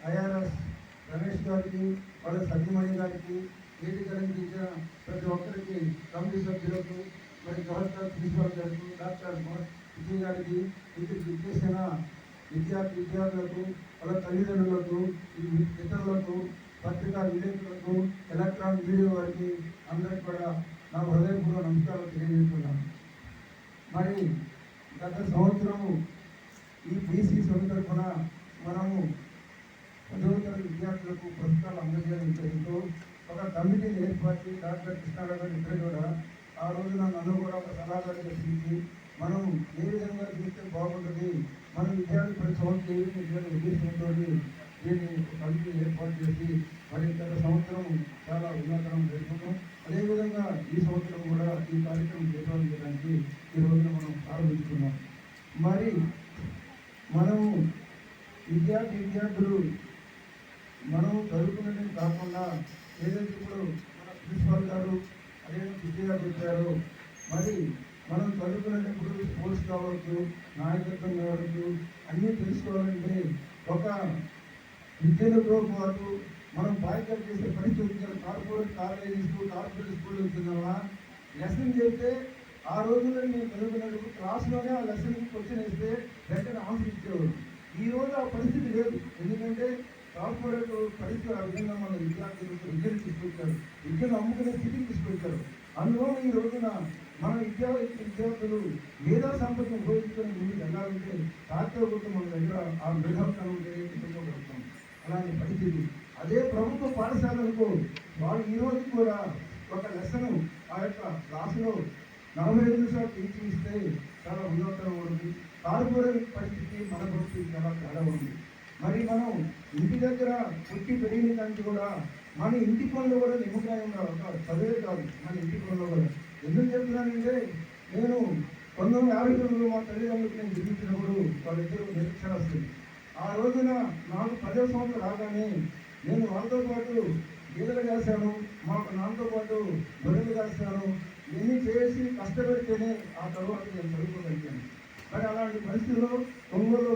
IRS Ramesh గారికి, వాళ్ళ సత్యమణి గారికి, వేదిక అలంకరించిన ప్రతి ఒక్కరికి, కమిటీ సభ్యులకు, మరి కలెక్టర్ ప్రిన్సిపాల్ గారికి, డాక్టర్ విజయ్ గారికి, ఇక్కడికి ఇచ్చేసిన విద్యార్థులకు, వాళ్ళ తల్లిదండ్రులకు, ఇతరులకు, పత్రికా విలేకరులకు, ఎలక్ట్రానిక్ మీడియా వారికి అందరికీ కూడా నా హృదయపూర్వక నమస్కారాలు తెలియజేస్తున్నాను. మరి గత సంవత్సరము ఈ బీసీ సభ తరఫున మనము 10వ తరగతి విద్యార్థులకు పురస్కారాలు అందజేయాలని ఉద్దేశంతో ఒక కమిటీని ఏర్పరిచి డాక్టర్ కృష్ణారావు గారు ఇద్దరు కూడా ఆ రోజున నన్ను కూడా ఒక సలహాదారుగా పిలిచి మనం ఏ విధంగా చూస్తే బాగుంటుంది, మన విద్యార్థి ప్రతి సంవత్సరం ఏ విధంగా ఉద్దేశంతో దీన్ని కమిటీ ఏర్పాటు చేసి మరి గత సంవత్సరం చాలా ఉన్నతనం జరుపుకున్నాం. అదేవిధంగా ఈ సంవత్సరం కూడా ఈ కార్యక్రమం చేపట్టడం చేయడానికి ఈ రోజున మనం ప్రారంభించుకున్నాం. మరి మనము విద్యార్థులు మనం చదువుకున్నది కాకుండా ఏదైతే ఇప్పుడు మన ప్రిన్సిపాల్ గారు అదేవిధంగా విజయ్ గారు చెప్పారు, మరి మనం చదువుకునేటప్పుడు స్పోర్ట్స్ కావచ్చు, నాయకత్వం కావచ్చు, అన్నీ తెలుసుకోవాలంటే ఒక విద్యలతో పాటు మనం బాధ్యత చేసే పరిస్థితి కార్పొరేట్ కాలేజీ కార్పొరేట్ స్కూల్ వచ్చిందల్లా లెసన్ చెప్తే ఆ రోజుల్లో నేను చదువుకున్నప్పుడు క్లాస్లోనే ఆ లెసన్ క్వశ్చన్ వేస్తే వెంటనే ఆన్సర్ ఇచ్చేవాడు. ఈరోజు ఆ పరిస్థితి లేదు. ఎందుకంటే కార్పొరేట్ పరిస్థితి ఆ విధంగా మన విద్యార్థులకు విద్యను తీసుకొచ్చారు, విద్యను అమ్ముకునే స్థితికి తీసుకొచ్చారు. అందువల్ల ఈ రోజున మన విద్యార్థులు మేధా సంపదను ఉపయోగించుకొని ముందుకు వెళ్ళాలంటే తాత్విక మన దగ్గర ఆ మేధావితనం ఉంటే అలాంటి పరిస్థితి. అదే ప్రభుత్వ పాఠశాలలకు వాళ్ళు ఈరోజు కూడా ఒక లెసన్ ఆ యొక్క క్లాసులో 45 నిమిషాలు టీచింగ్ ఇస్తే చాలా ఉన్నతంగా ఉంది. కార్పొరేట్ పరిస్థితి మన పరిస్థితి చాలా తేడా ఉంది. మరి మనం ఇంటి దగ్గర పుట్టి పెరిగిన దానికి కూడా మన ఇంటి పనులు కూడా నిమ్మకాయంగా ఒక చదివే కాదు, మన ఇంటి పనులు కూడా. ఎందుకు చెప్తున్నానంటే నేను 1959లో మా తల్లిదండ్రులకు నేను జన్మించినప్పుడు వాళ్ళిద్దరూ నిరక్షరాస్తులు. ఆ రోజున నాకు 10వ సంవత్సరం రాగానే నేను వాళ్ళతో పాటు గీతలు కాశాను, మాకు నాన్నతో పాటు గొర్రెలు కాశాను. ఇవన్నీ చేసి కష్టపెడితేనే ఆ తర్వాత నేను చదువుకోగలిగాను.